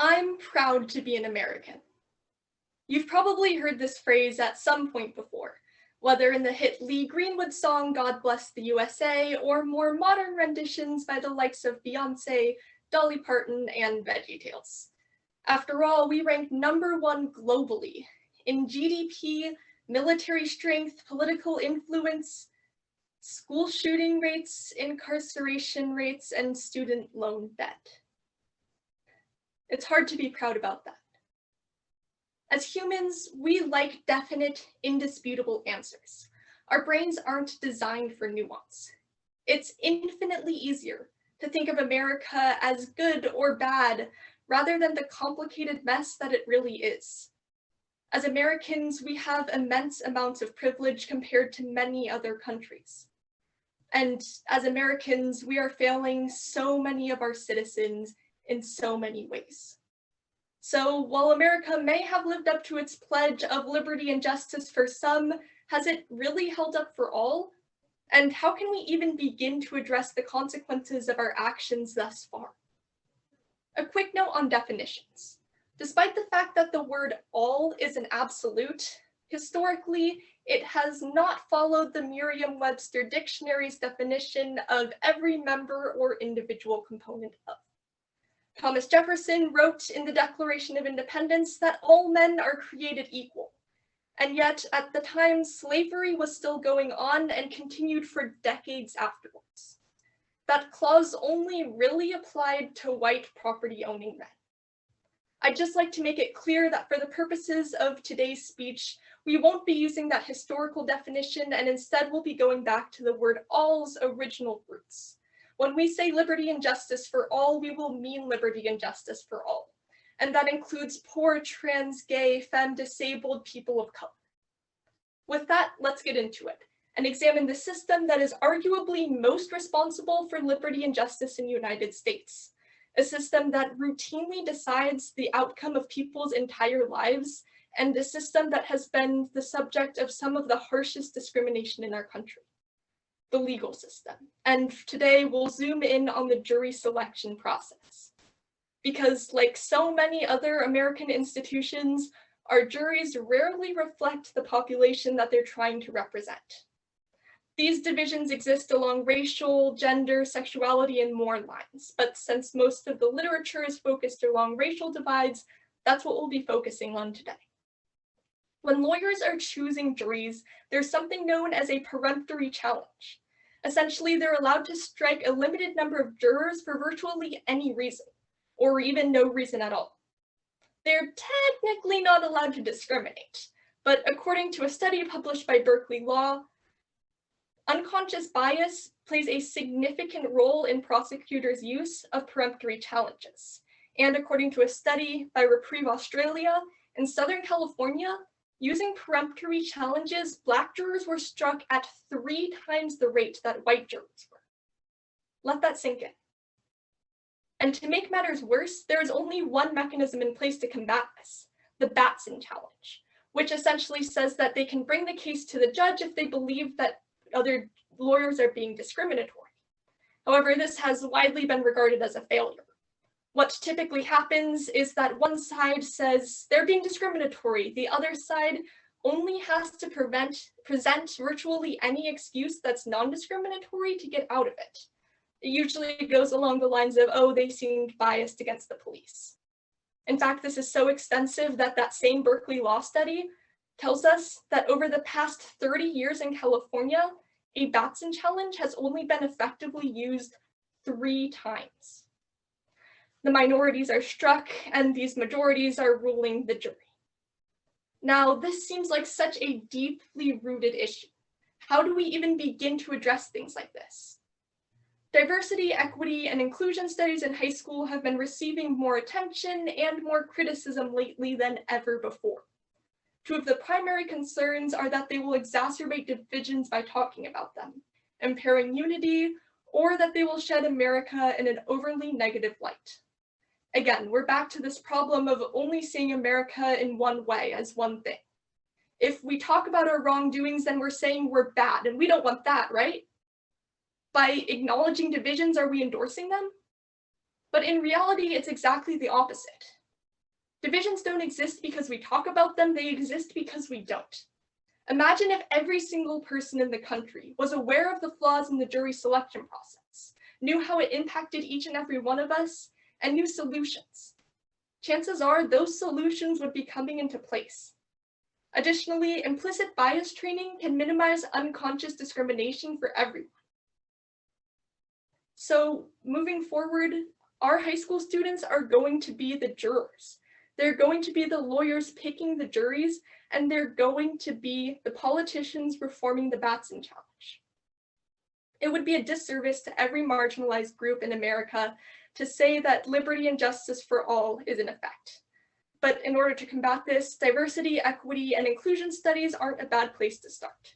I'm proud to be an American. You've probably heard this phrase at some point before, whether in the hit Lee Greenwood song God Bless the USA or more modern renditions by the likes of Beyoncé, Dolly Parton, and VeggieTales. After all, we rank #1 globally in GDP, military strength, political influence, school shooting rates, incarceration rates, and student loan debt. It's hard to be proud about that. As humans, we like definite, indisputable answers. Our brains aren't designed for nuance. It's infinitely easier to think of America as good or bad rather than the complicated mess that it really is. As Americans, we have immense amounts of privilege compared to many other countries. And as Americans, we are failing so many of our citizens in so many ways. So while America may have lived up to its pledge of liberty and justice for some, has it really held up for all? And how can we even begin to address the consequences of our actions thus far? A quick note on definitions. Despite the fact that the word all is an absolute, historically, it has not followed the Merriam-Webster dictionary's definition of every member or individual component of. Thomas Jefferson wrote in the Declaration of Independence that all men are created equal. And yet, at the time, slavery was still going on and continued for decades afterwards. That clause only really applied to white property-owning men. I'd just like to make it clear that for the purposes of today's speech, we won't be using that historical definition, and instead we'll be going back to the word all's original roots. When we say liberty and justice for all, we will mean liberty and justice for all. And that includes poor, trans, gay, femme, disabled people of color. With that, let's get into it and examine the system that is arguably most responsible for liberty and justice in the United States. A system that routinely decides the outcome of people's entire lives, and a system that has been the subject of some of the harshest discrimination in our country. The legal system. And today we'll zoom in on the jury selection process. Because like so many other American institutions, our juries rarely reflect the population that they're trying to represent. These divisions exist along racial, gender, sexuality, and more lines, but since most of the literature is focused along racial divides, that's what we'll be focusing on today. When lawyers are choosing juries, there's something known as a peremptory challenge. Essentially, they're allowed to strike a limited number of jurors for virtually any reason, or even no reason at all. They're technically not allowed to discriminate, but according to a study published by Berkeley Law, unconscious bias plays a significant role in prosecutors' use of peremptory challenges. And according to a study by Reprieve Australia, in Southern California, using peremptory challenges, Black jurors were struck at 3 times the rate that white jurors were. Let that sink in. And to make matters worse, there is only one mechanism in place to combat this, the Batson challenge, which essentially says that they can bring the case to the judge if they believe that other lawyers are being discriminatory. However, this has widely been regarded as a failure. What typically happens is that one side says they're being discriminatory. The other side only has to present virtually any excuse that's non-discriminatory to get out of it. It usually goes along the lines of, oh, they seemed biased against the police. In fact, this is so extensive that that same Berkeley Law study tells us that over the past 30 years in California, a Batson challenge has only been effectively used 3 times. The minorities are struck, and these majorities are ruling the jury. Now, this seems like such a deeply rooted issue. How do we even begin to address things like this? Diversity, equity, and inclusion studies in high school have been receiving more attention and more criticism lately than ever before. 2 of the primary concerns are that they will exacerbate divisions by talking about them, impairing unity, or that they will shed America in an overly negative light. Again, we're back to this problem of only seeing America in one way, as one thing. If we talk about our wrongdoings, then we're saying we're bad, and we don't want that, right? By acknowledging divisions, are we endorsing them? But in reality, it's exactly the opposite. Divisions don't exist because we talk about them, they exist because we don't. Imagine if every single person in the country was aware of the flaws in the jury selection process, knew how it impacted each and every one of us, and knew solutions. Chances are those solutions would be coming into place. Additionally, implicit bias training can minimize unconscious discrimination for everyone. So moving forward, our high school students are going to be the jurors. They're going to be the lawyers picking the juries, and they're going to be the politicians reforming the Batson Challenge. It would be a disservice to every marginalized group in America to say that liberty and justice for all is in effect. But in order to combat this, diversity, equity, and inclusion studies aren't a bad place to start.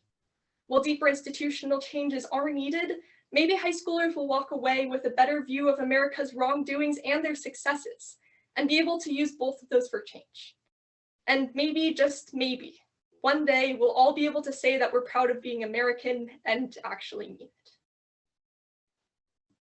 While deeper institutional changes are needed, maybe high schoolers will walk away with a better view of America's wrongdoings and their successes, and be able to use both of those for change. And maybe, just maybe, one day we'll all be able to say that we're proud of being American and actually mean it.